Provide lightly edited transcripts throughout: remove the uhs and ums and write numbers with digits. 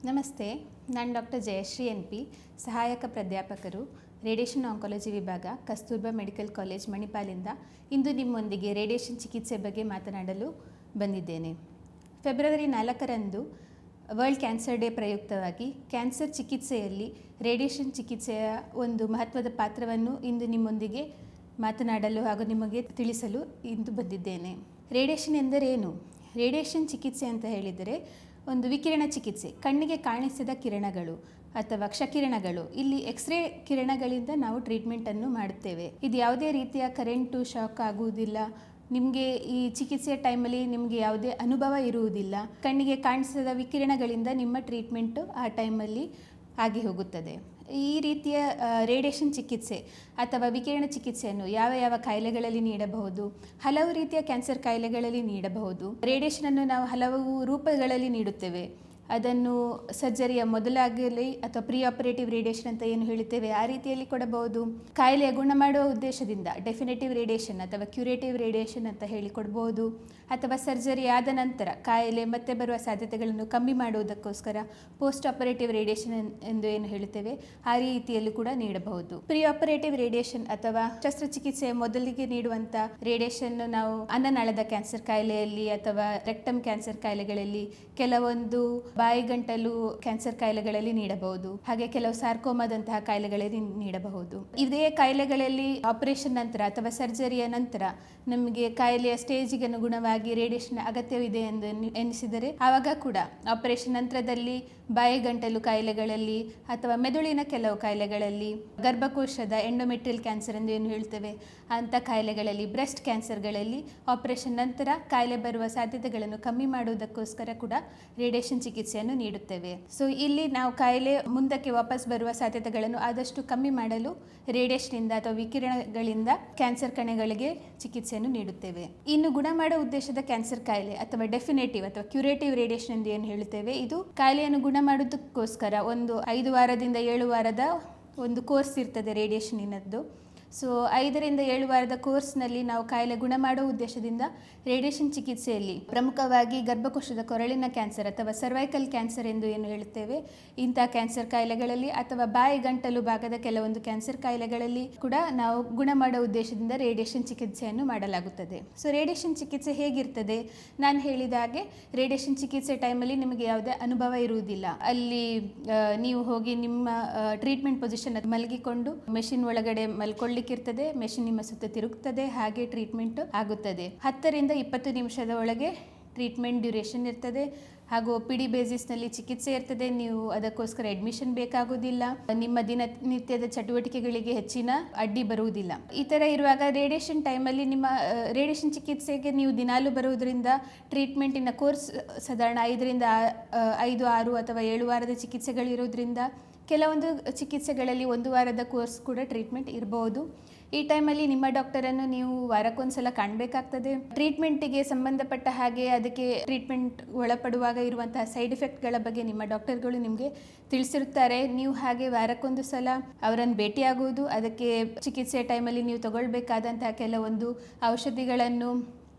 ನಮಸ್ತೆ, ನಾನು doctor Jayashree NP, ಸಹಾಯಕ ಪ್ರಾಧ್ಯಾಪಕರು, ರೇಡಿಯೇಷನ್ ಆಂಕಾಲಜಿ ವಿಭಾಗ, ಕಸ್ತೂರ್ಬಾ ಮೆಡಿಕಲ್ ಕಾಲೇಜ್, ಮಣಿಪಾಲಿಂದ ಇಂದು ನಿಮ್ಮೊಂದಿಗೆ ರೇಡಿಯೇಷನ್ ಚಿಕಿತ್ಸೆ ಬಗ್ಗೆ ಮಾತನಾಡಲು ಬಂದಿದ್ದೇನೆ. ಫೆಬ್ರವರಿ 4ರಂದು ವರ್ಲ್ಡ್ ಕ್ಯಾನ್ಸರ್ ಡೇ ಪ್ರಯುಕ್ತವಾಗಿ ಕ್ಯಾನ್ಸರ್ ಚಿಕಿತ್ಸೆಯಲ್ಲಿ ರೇಡಿಯೇಷನ್ ಚಿಕಿತ್ಸೆಯ ಒಂದು ಮಹತ್ವದ ಪಾತ್ರವನ್ನು ಇಂದು ನಿಮ್ಮೊಂದಿಗೆ ಮಾತನಾಡಲು ಹಾಗೂ ನಿಮಗೆ ತಿಳಿಸಲು ಇಂದು ಬಂದಿದ್ದೇನೆ. ರೇಡಿಯೇಷನ್ ಎಂದರೇನು? ರೇಡಿಯೇಷನ್ ಚಿಕಿತ್ಸೆ ಅಂತ ಹೇಳಿದರೆ ಒಂದು ವಿಕಿರಣ ಚಿಕಿತ್ಸೆ, ಕಣ್ಣಿಗೆ ಕಾಣಿಸದ ಕಿರಣಗಳು ಅಥವಾ ಕ್ಷಕಿರಣಗಳು, ಇಲ್ಲಿ ಎಕ್ಸ್ರೇ ಕಿರಣಗಳಿಂದ ನಾವು ಟ್ರೀಟ್ಮೆಂಟನ್ನು ಮಾಡುತ್ತೇವೆ. ಇದು ಯಾವುದೇ ರೀತಿಯ ಕರೆಂಟು ಶಾಕ್ ಆಗುವುದಿಲ್ಲ. ನಿಮಗೆ ಈ ಚಿಕಿತ್ಸೆಯ ಟೈಮಲ್ಲಿ ನಿಮಗೆ ಯಾವುದೇ ಅನುಭವ ಇರುವುದಿಲ್ಲ. ಕಣ್ಣಿಗೆ ಕಾಣಿಸದ ವಿಕಿರಣಗಳಿಂದ ನಿಮ್ಮ ಟ್ರೀಟ್ಮೆಂಟು ಆ ಟೈಮಲ್ಲಿ ಆಗಿ ಹೋಗುತ್ತದೆ. ಈ ರೀತಿಯ ರೇಡಿಯೇಷನ್ ಚಿಕಿತ್ಸೆ ಅಥವಾ ವಿಕಿರಣ ಚಿಕಿತ್ಸೆಯನ್ನು ಯಾವ ಯಾವ ಕಾಯಿಲೆಗಳಲ್ಲಿ ನೀಡಬಹುದು? ಹಲವು ರೀತಿಯ ಕ್ಯಾನ್ಸರ್ ಕಾಯಿಲೆಗಳಲ್ಲಿ ನೀಡಬಹುದು. ರೇಡಿಯೇಷನನ್ನು ನಾವು ಹಲವು ರೂಪಗಳಲ್ಲಿ ನೀಡುತ್ತೇವೆ. ಅದನ್ನು ಸರ್ಜರಿಯ ಮೊದಲಾಗಲಿ ಅಥವಾ ಪ್ರೀ ಆಪರೇಟಿವ್ ರೇಡಿಯೇಷನ್ ಅಂತ ಏನು ಹೇಳುತ್ತೇವೆ ಆ ರೀತಿಯಲ್ಲಿ ಕೊಡಬಹುದು. ಕಾಯಿಲೆಯ ಗುಣ ಮಾಡುವ ಉದ್ದೇಶದಿಂದ ಡೆಫಿನೆಟಿವ್ ರೇಡಿಯೇಷನ್ ಅಥವಾ ಕ್ಯೂರೇಟಿವ್ ರೇಡಿಯೇಷನ್ ಅಂತ ಹೇಳಿ ಕೊಡಬಹುದು. ಅಥವಾ ಸರ್ಜರಿ ಆದ ನಂತರ ಕಾಯಿಲೆ ಮತ್ತೆ ಬರುವ ಸಾಧ್ಯತೆಗಳನ್ನು ಕಮ್ಮಿ ಮಾಡುವುದಕ್ಕೋಸ್ಕರ ಪೋಸ್ಟ್ ಆಪರೇಟಿವ್ ರೇಡಿಯೇಷನ್ ಎಂದು ಏನು ಹೇಳುತ್ತೇವೆ ಆ ರೀತಿಯಲ್ಲೂ ಕೂಡ ನೀಡಬಹುದು. ಪ್ರೀ ಆಪರೇಟಿವ್ ರೇಡಿಯೇಷನ್ ಅಥವಾ ಶಸ್ತ್ರಚಿಕಿತ್ಸೆಯ ಮೊದಲಿಗೆ ನೀಡುವಂಥ ರೇಡಿಯೇಷನ್ ನಾವು ಅನ್ನನಾಳದ ಕ್ಯಾನ್ಸರ್ ಕಾಯಿಲೆಯಲ್ಲಿ ಅಥವಾ ರೆಕ್ಟಮ್ ಕ್ಯಾನ್ಸರ್ ಕಾಯಿಲೆಗಳಲ್ಲಿ, ಕೆಲವೊಂದು ಬಾಯಿಗಂಟಲು ಕ್ಯಾನ್ಸರ್ ಕಾಯಿಲೆಗಳಲ್ಲಿ ನೀಡಬಹುದು. ಹಾಗೆ ಕೆಲವು ಸಾರ್ಕೋಮಾದಂತಹ ಕಾಯಿಲೆಗಳಲ್ಲಿ ನೀಡಬಹುದು. ಇದೇ ಕಾಯಿಲೆಗಳಲ್ಲಿ ಆಪರೇಷನ್ ನಂತರ ಅಥವಾ ಸರ್ಜರಿಯ ನಂತರ ನಮಗೆ ಕಾಯಿಲೆಯ ಸ್ಟೇಜಿಗೆ ಅನುಗುಣವಾಗಿ ರೇಡಿಯೇಷನ್ ಅಗತ್ಯವಿದೆ ಎಂದು ಎನಿಸಿದರೆ ಆವಾಗ ಕೂಡ ಆಪರೇಷನ್ ನಂತರದಲ್ಲಿ ಬಾಯಿಗಂಟಲು ಕಾಯಿಲೆಗಳಲ್ಲಿ ಅಥವಾ ಮೆದುಳಿನ ಕೆಲವು ಕಾಯಿಲೆಗಳಲ್ಲಿ, ಗರ್ಭಕೋಶದ ಎಂಡೋಮೆಟ್ರಿಯಲ್ ಕ್ಯಾನ್ಸರ್ ಎಂದು ಏನು ಹೇಳ್ತೇವೆ ಅಂಥ ಕಾಯಿಲೆಗಳಲ್ಲಿ, ಬ್ರೆಸ್ಟ್ ಕ್ಯಾನ್ಸರ್ಗಳಲ್ಲಿ ಆಪರೇಷನ್ ನಂತರ ಕಾಯಿಲೆ ಬರುವ ಸಾಧ್ಯತೆಗಳನ್ನು ಕಮ್ಮಿ ಮಾಡುವುದಕ್ಕೋಸ್ಕರ ಕೂಡ ರೇಡಿಯೇಷನ್ ಚಿಕಿತ್ಸೆಯನ್ನು ನೀಡುತ್ತೇವೆ. ಸೊ ಇಲ್ಲಿ ನಾವು ಕಾಯಿಲೆ ಮುಂದಕ್ಕೆ ವಾಪಸ್ ಬರುವ ಸಾಧ್ಯತೆಗಳನ್ನು ಆದಷ್ಟು ಕಮ್ಮಿ ಮಾಡಲು ರೇಡಿಯೇಷನ್ನಿಂದ ಅಥವಾ ವಿಕಿರಣಗಳಿಂದ ಕ್ಯಾನ್ಸರ್ ಕಣಗಳಿಗೆ ಚಿಕಿತ್ಸೆಯನ್ನು ನೀಡುತ್ತೇವೆ. ಇನ್ನು ಗುಣ ಮಾಡುವ ಉದ್ದೇಶದ ಕ್ಯಾನ್ಸರ್ ಕಾಯಿಲೆ ಅಥವಾ ಡೆಫಿನೆಟಿವ್ ಅಥವಾ ಕ್ಯೂರೇಟಿವ್ ರೇಡಿಯೇಷನ್ ಎಂದು ಏನು ಹೇಳುತ್ತೇವೆ, ಇದು ಕಾಯಿಲೆಯನ್ನು ಗುಣ ಮಾಡುವುದಕ್ಕೋಸ್ಕರ ಒಂದು 5 ವಾರದಿಂದ 7 ವಾರದ ಒಂದು ಕೋರ್ಸ್ ಇರ್ತದೆ ರೇಡಿಯೇಷನ್ನಿನದ್ದು. ಸೊ 5 ರಿಂದ 7 ವಾರದ ಕೋರ್ಸ್ನಲ್ಲಿ ನಾವು ಕಾಯಿಲೆ ಗುಣ ಮಾಡುವ ಉದ್ದೇಶದಿಂದ ರೇಡಿಯೇಷನ್ ಚಿಕಿತ್ಸೆಯಲ್ಲಿ ಪ್ರಮುಖವಾಗಿ ಗರ್ಭಕೋಶದ ಕೊರಳಿನ ಕ್ಯಾನ್ಸರ್ ಅಥವಾ ಸರ್ವೈಕಲ್ ಕ್ಯಾನ್ಸರ್ ಎಂದು ಏನು ಹೇಳುತ್ತೇವೆ ಇಂಥ ಕ್ಯಾನ್ಸರ್ ಕಾಯಿಲೆಗಳಲ್ಲಿ ಅಥವಾ ಬಾಯಿ ಗಂಟಲು ಭಾಗದ ಕೆಲವೊಂದು ಕ್ಯಾನ್ಸರ್ ಕಾಯಿಲೆಗಳಲ್ಲಿ ಕೂಡ ನಾವು ಗುಣ ಮಾಡುವ ಉದ್ದೇಶದಿಂದ ರೇಡಿಯೇಷನ್ ಚಿಕಿತ್ಸೆಯನ್ನು ಮಾಡಲಾಗುತ್ತದೆ. ಸೊ ರೇಡಿಯೇಷನ್ ಚಿಕಿತ್ಸೆ ಹೇಗಿರ್ತದೆ? ನಾನು ಹೇಳಿದ ಹಾಗೆ ರೇಡಿಯೇಷನ್ ಚಿಕಿತ್ಸೆ ಟೈಮಲ್ಲಿ ನಿಮಗೆ ಯಾವುದೇ ಅನುಭವ ಇರುವುದಿಲ್ಲ. ಅಲ್ಲಿ ನೀವು ಹೋಗಿ ನಿಮ್ಮ ಟ್ರೀಟ್ಮೆಂಟ್ ಪೊಸಿಷನ್ ಮಲಗಿಕೊಂಡು ಮೆಷಿನ್ ಒಳಗಡೆ ಮಲ್ಕೊಳ್ಳಿಕ್ಕಿರ್ತದೆ, ಮೆಷಿನ್ ನಿಮ್ಮ ಸುತ್ತ ತಿರುಗ್ತದೆ, ಹಾಗೆ ಟ್ರೀಟ್ಮೆಂಟ್ ಆಗುತ್ತದೆ. 10 ರಿಂದ 20 ನಿಮಿಷದ ಒಳಗೆ ಟ್ರೀಟ್ಮೆಂಟ್ ಡ್ಯೂರೇಷನ್ ಇರ್ತದೆ. ಹಾಗೂ OPD ಬೇಸಿಸ್ನಲ್ಲಿ ಚಿಕಿತ್ಸೆ ಇರ್ತದೆ. ನೀವು ಅದಕ್ಕೋಸ್ಕರ ಅಡ್ಮಿಷನ್ ಬೇಕಾಗುವುದಿಲ್ಲ. ನಿಮ್ಮ ದಿನನಿತ್ಯದ ಚಟುವಟಿಕೆಗಳಿಗೆ ಹೆಚ್ಚಿನ ಅಡ್ಡಿ ಬರುವುದಿಲ್ಲ. ಈ ಥರ ಇರುವಾಗ ರೇಡಿಯೇಷನ್ ಟೈಮಲ್ಲಿ ನಿಮ್ಮ ರೇಡಿಯೇಷನ್ ಚಿಕಿತ್ಸೆಗೆ ನೀವು ದಿನಾಲೂ ಬರುವುದರಿಂದ ಟ್ರೀಟ್ಮೆಂಟಿನ ಕೋರ್ಸ್ ಸಾಧಾರಣ 5 ರಿಂದ 5, 6 ಅಥವಾ 7 ವಾರದ ಚಿಕಿತ್ಸೆಗಳಿರೋದ್ರಿಂದ ಕೆಲವೊಂದು ಚಿಕಿತ್ಸೆಗಳಲ್ಲಿ 1 ವಾರದ ಕೋರ್ಸ್ ಕೂಡ ಟ್ರೀಟ್ಮೆಂಟ್ ಇರಬಹುದು. ಈ ಟೈಮಲ್ಲಿ ನಿಮ್ಮ ಡಾಕ್ಟರನ್ನು ನೀವು ವಾರಕ್ಕೊಂದ್ಸಲ ಕಾಣಬೇಕಾಗ್ತದೆ. ಟ್ರೀಟ್ಮೆಂಟಿಗೆ ಸಂಬಂಧಪಟ್ಟ ಹಾಗೆ ಅದಕ್ಕೆ ಟ್ರೀಟ್ಮೆಂಟ್ ಒಳಪಡುವಾಗ ಇರುವಂತಹ ಸೈಡ್ ಎಫೆಕ್ಟ್ಗಳ ಬಗ್ಗೆ ನಿಮ್ಮ ಡಾಕ್ಟರ್ಗಳು ನಿಮಗೆ ತಿಳಿಸಿರುತ್ತಾರೆ. ನೀವು ಹಾಗೆ ವಾರಕ್ಕೊಂದು ಸಲ ಅವರನ್ನು ಭೇಟಿಯಾಗುವುದು, ಅದಕ್ಕೆ ಚಿಕಿತ್ಸೆಯ ಟೈಮಲ್ಲಿ ನೀವು ತಗೊಳ್ಬೇಕಾದಂತಹ ಕೆಲವೊಂದು ಔಷಧಿಗಳನ್ನು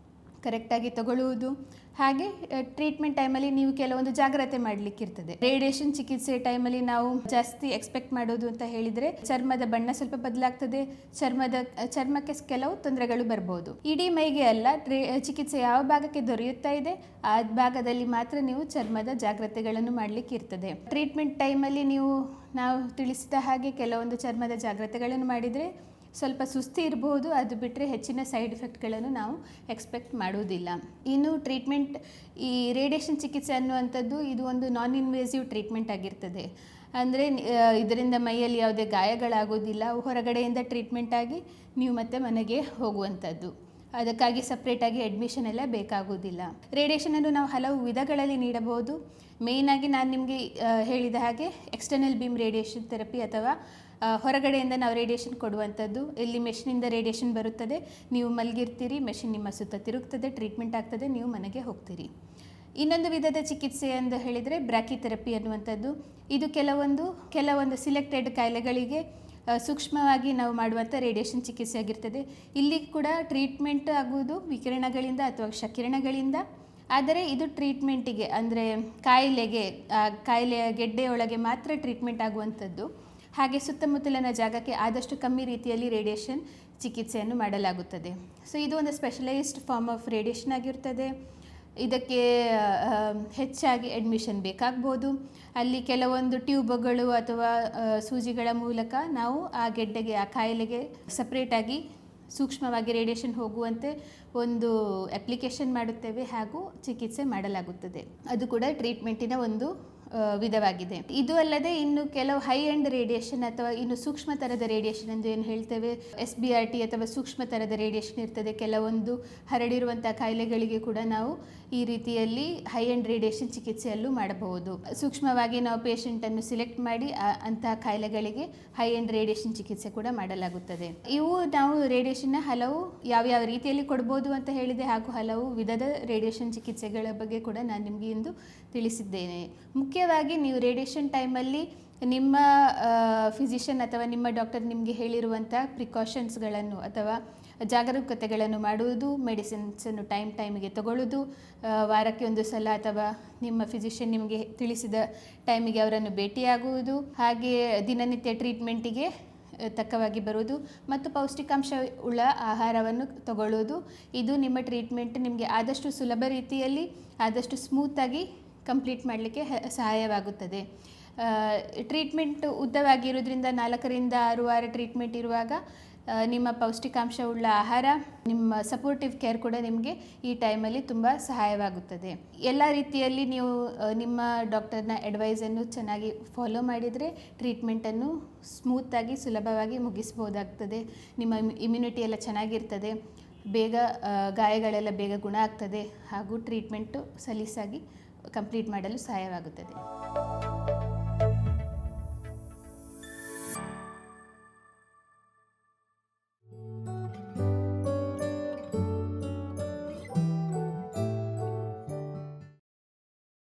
ಕರೆಕ್ಟಾಗಿ ತಗೊಳ್ಳುವುದು, ಹಾಗೆ ಟ್ರೀಟ್ಮೆಂಟ್ ಟೈಮಲ್ಲಿ ನೀವು ಕೆಲವೊಂದು ಜಾಗ್ರತೆ ಮಾಡಲಿಕ್ಕಿರ್ತದೆ. ರೇಡಿಯೇಷನ್ ಚಿಕಿತ್ಸೆ ಟೈಮಲ್ಲಿ ನಾವು ಜಾಸ್ತಿ ಎಕ್ಸ್ಪೆಕ್ಟ್ ಮಾಡೋದು ಅಂತ ಹೇಳಿದರೆ ಚರ್ಮದ ಬಣ್ಣ ಸ್ವಲ್ಪ ಬದಲಾಗ್ತದೆ, ಚರ್ಮಕ್ಕೆ ಕೆಲವು ತೊಂದರೆಗಳು ಬರ್ಬೋದು. ಇಡೀ ಮೈಗೆ ಅಲ್ಲ, ಚಿಕಿತ್ಸೆ ಯಾವ ಭಾಗಕ್ಕೆ ದೊರೆಯುತ್ತಾ ಇದೆ ಆ ಭಾಗದಲ್ಲಿ ಮಾತ್ರ ನೀವು ಚರ್ಮದ ಜಾಗ್ರತೆಗಳನ್ನು ಮಾಡಲಿಕ್ಕಿರ್ತದೆ. ಟ್ರೀಟ್ಮೆಂಟ್ ಟೈಮಲ್ಲಿ ನಾವು ತಿಳಿಸಿದ ಹಾಗೆ ಕೆಲವೊಂದು ಚರ್ಮದ ಜಾಗ್ರತೆಗಳನ್ನು ಮಾಡಿದರೆ ಸ್ವಲ್ಪ ಸುಸ್ತಿ ಇರಬಹುದು. ಅದು ಬಿಟ್ಟರೆ ಹೆಚ್ಚಿನ ಸೈಡ್ ಎಫೆಕ್ಟ್ಗಳನ್ನು ನಾವು ಎಕ್ಸ್ಪೆಕ್ಟ್ ಮಾಡುವುದಿಲ್ಲ. ಇನ್ನು ಟ್ರೀಟ್ಮೆಂಟ್, ಈ ರೇಡಿಯೇಷನ್ ಚಿಕಿತ್ಸೆ ಅನ್ನುವಂಥದ್ದು ಇದು ಒಂದು ನಾನ್ ಇನ್ವೇಸಿವ್ ಟ್ರೀಟ್ಮೆಂಟ್ ಆಗಿರ್ತದೆ. ಅಂದರೆ ಇದರಿಂದ ಮೈಯಲ್ಲಿ ಯಾವುದೇ ಗಾಯಗಳಾಗೋದಿಲ್ಲ. ಹೊರಗಡೆಯಿಂದ ಟ್ರೀಟ್ಮೆಂಟ್ ಆಗಿ ನೀವು ಮತ್ತೆ ಮನೆಗೆ ಹೋಗುವಂಥದ್ದು. ಅದಕ್ಕಾಗಿ ಸಪ್ರೇಟಾಗಿ ಅಡ್ಮಿಷನ್ ಎಲ್ಲ ಬೇಕಾಗುವುದಿಲ್ಲ. ರೇಡಿಯೇಷನನ್ನು ನಾವು ಹಲವು ವಿಧಗಳಲ್ಲಿ ನೀಡಬಹುದು. ಮೇಯ್ನಾಗಿ ನಾನು ನಿಮಗೆ ಹೇಳಿದ ಹಾಗೆ ಎಕ್ಸ್ಟರ್ನಲ್ ಬೀಮ್ ರೇಡಿಯೇಷನ್ ಥೆರಪಿ ಅಥವಾ ಹೊರಗಡೆಯಿಂದ ನಾವು ರೇಡಿಯೇಷನ್ ಕೊಡುವಂಥದ್ದು. ಇಲ್ಲಿ ಮೆಷಿನಿಂದ ರೇಡಿಯೇಷನ್ ಬರುತ್ತದೆ, ನೀವು ಮಲಗಿರ್ತೀರಿ, ಮೆಷಿನ್ ನಿಮ್ಮ ಸುತ್ತ ತಿರುಗ್ತದೆ, ಟ್ರೀಟ್ಮೆಂಟ್ ಆಗ್ತದೆ, ನೀವು ಮನೆಗೆ ಹೋಗ್ತೀರಿ. ಇನ್ನೊಂದು ವಿಧದ ಚಿಕಿತ್ಸೆ ಎಂದು ಹೇಳಿದರೆ ಬ್ರಾಕಿಥೆರಪಿ ಅನ್ನುವಂಥದ್ದು. ಇದು ಕೆಲವೊಂದು ಸಿಲೆಕ್ಟೆಡ್ ಕಾಯಿಲೆಗಳಿಗೆ ಸೂಕ್ಷ್ಮವಾಗಿ ನಾವು ಮಾಡುವಂಥ ರೇಡಿಯೇಷನ್ ಚಿಕಿತ್ಸೆ ಆಗಿರ್ತದೆ. ಇಲ್ಲಿ ಕೂಡ ಟ್ರೀಟ್ಮೆಂಟ್ ಆಗುವುದು ವಿಕಿರಣಗಳಿಂದ ಅಥವಾ ಕ್ಷಕಿರಣಗಳಿಂದ. ಆದರೆ ಇದು ಟ್ರೀಟ್ಮೆಂಟಿಗೆ ಅಂದರೆ ಕಾಯಿಲೆಗೆ ಕಾಯಿಲೆಯ ಗೆಡ್ಡೆಯೊಳಗೆ ಮಾತ್ರ ಟ್ರೀಟ್ಮೆಂಟ್ ಆಗುವಂಥದ್ದು. ಹಾಗೆ ಸುತ್ತಮುತ್ತಲಿನ ಜಾಗಕ್ಕೆ ಆದಷ್ಟು ಕಮ್ಮಿ ರೀತಿಯಲ್ಲಿ ರೇಡಿಯೇಷನ್ ಚಿಕಿತ್ಸೆಯನ್ನು ಮಾಡಲಾಗುತ್ತದೆ. ಸೊ ಇದು ಒಂದು ಸ್ಪೆಷಲೈಸ್ಡ್ ಫಾರ್ಮ್ ಆಫ್ ರೇಡಿಯೇಷನ್ ಆಗಿರ್ತದೆ. ಇದಕ್ಕೆ ಹೆಚ್ಚಾಗಿ ಅಡ್ಮಿಷನ್ ಬೇಕಾಗ್ಬೋದು. ಅಲ್ಲಿ ಕೆಲವೊಂದು ಟ್ಯೂಬ್ಗಳು ಅಥವಾ ಸೂಜಿಗಳ ಮೂಲಕ ನಾವು ಆ ಗೆಡ್ಡೆಗೆ ಆ ಕಾಯಿಲೆಗೆ ಸಪ್ರೇಟಾಗಿ ಸೂಕ್ಷ್ಮವಾಗಿ ರೇಡಿಯೇಷನ್ ಹೋಗುವಂತೆ ಒಂದು ಅಪ್ಲಿಕೇಶನ್ ಮಾಡುತ್ತೇವೆ ಹಾಗೂ ಚಿಕಿತ್ಸೆ ಮಾಡಲಾಗುತ್ತದೆ. ಅದು ಕೂಡ ಟ್ರೀಟ್ಮೆಂಟಿನ ಒಂದು ವಿಧವಾಗಿದೆ. ಇದು ಅಲ್ಲದೆ ಇನ್ನು ಕೆಲವು ಹೈ ಎಂಡ್ ರೇಡಿಯೇಷನ್ ಅಥವಾ ಇನ್ನು ಸೂಕ್ಷ್ಮ ಥರದ ರೇಡಿಯೇಷನ್ ಎಂದು ಏನು ಹೇಳ್ತೇವೆ, SBRT ಅಥವಾ ಸೂಕ್ಷ್ಮ ಥರದ ರೇಡಿಯೇಷನ್ ಇರ್ತದೆ. ಕೆಲವೊಂದು ಹರಡಿರುವಂಥ ಕಾಯಿಲೆಗಳಿಗೆ ಕೂಡ ನಾವು ಈ ರೀತಿಯಲ್ಲಿ ಹೈ ಎಂಡ್ ರೇಡಿಯೇಷನ್ ಚಿಕಿತ್ಸೆಯಲ್ಲೂ ಮಾಡಬಹುದು. ಸೂಕ್ಷ್ಮವಾಗಿ ನಾವು ಪೇಷಂಟನ್ನು ಸಿಲೆಕ್ಟ್ ಮಾಡಿ ಅಂತಹ ಕಾಯಿಲೆಗಳಿಗೆ ಹೈ ಎಂಡ್ ರೇಡಿಯೇಷನ್ ಚಿಕಿತ್ಸೆ ಕೂಡ ಮಾಡಲಾಗುತ್ತದೆ. ಇವು ನಾವು ರೇಡಿಯೇಷನ್ನ ಹಲವು ಯಾವ್ಯಾವ ರೀತಿಯಲ್ಲಿ ಕೊಡ್ಬೋದು ಅಂತ ಹೇಳಿದೆ, ಹಾಗೂ ಹಲವು ವಿಧದ ರೇಡಿಯೇಷನ್ ಚಿಕಿತ್ಸೆಗಳ ಬಗ್ಗೆ ಕೂಡ ನಾನು ನಿಮಗೆ ಇಂದು ತಿಳಿಸಿದ್ದೇನೆ. ಮುಖ್ಯವಾಗಿ ನೀವು ರೇಡಿಯೇಷನ್ ಟೈಮಲ್ಲಿ ನಿಮ್ಮ ಫಿಸಿಷಿಯನ್ ಅಥವಾ ನಿಮ್ಮ ಡಾಕ್ಟರ್ ನಿಮಗೆ ಹೇಳಿರುವಂಥ ಪ್ರಿಕಾಷನ್ಸ್ಗಳನ್ನು ಅಥವಾ ಜಾಗರೂಕತೆಗಳನ್ನು ಮಾಡುವುದು, ಮೆಡಿಸಿನ್ಸನ್ನು ಟೈಮಿಗೆ ತಗೊಳ್ಳೋದು, ವಾರಕ್ಕೆ ಒಂದು ಸಲ ಅಥವಾ ನಿಮ್ಮ ಫಿಸಿಷಿಯನ್ ನಿಮಗೆ ತಿಳಿಸಿದ ಟೈಮಿಗೆ ಅವರನ್ನು ಭೇಟಿಯಾಗುವುದು, ಹಾಗೆ ದಿನನಿತ್ಯ ಟ್ರೀಟ್ಮೆಂಟಿಗೆ ತಕ್ಕವಾಗಿ ಬರುವುದು ಮತ್ತು ಪೌಷ್ಟಿಕಾಂಶ ಉಳ್ಳ ಆಹಾರವನ್ನು ತಗೊಳ್ಳೋದು. ಇದು ನಿಮ್ಮ ಟ್ರೀಟ್ಮೆಂಟ್ ನಿಮಗೆ ಆದಷ್ಟು ಸುಲಭ ರೀತಿಯಲ್ಲಿ ಆದಷ್ಟು ಸ್ಮೂತಾಗಿ ಕಂಪ್ಲೀಟ್ ಮಾಡಲಿಕ್ಕೆ ಸಹಾಯವಾಗುತ್ತದೆ. ಟ್ರೀಟ್ಮೆಂಟ್ ಉದ್ದವಾಗಿರೋದ್ರಿಂದ 4ರಿಂದ 6 ವಾರ ಟ್ರೀಟ್ಮೆಂಟ್ ಇರುವಾಗ ನಿಮ್ಮ ಪೌಷ್ಟಿಕಾಂಶ ಉಳ್ಳ ಆಹಾರ, ನಿಮ್ಮ ಸಪೋರ್ಟಿವ್ ಕೇರ್ ಕೂಡ ನಿಮಗೆ ಈ ಟೈಮಲ್ಲಿ ತುಂಬ ಸಹಾಯವಾಗುತ್ತದೆ. ಎಲ್ಲ ರೀತಿಯಲ್ಲಿ ನೀವು ನಿಮ್ಮ ಡಾಕ್ಟರ್ನ ಅಡ್ವೈಸನ್ನು ಚೆನ್ನಾಗಿ ಫಾಲೋ ಮಾಡಿದರೆ ಟ್ರೀಟ್ಮೆಂಟನ್ನು ಸ್ಮೂತಾಗಿ ಸುಲಭವಾಗಿ ಮುಗಿಸ್ಬೋದಾಗ್ತದೆ. ನಿಮ್ಮ ಇಮ್ಯುನಿಟಿ ಎಲ್ಲ ಚೆನ್ನಾಗಿರ್ತದೆ, ಬೇಗ ಗಾಯಗಳೆಲ್ಲ ಬೇಗ ಗುಣ ಆಗ್ತದೆ ಹಾಗೂ ಟ್ರೀಟ್ಮೆಂಟು ಸಲೀಸಾಗಿ ಕಂಪ್ಲೀಟ್ ಮಾಡಲು ಸಹಾಯವಾಗುತ್ತದೆ.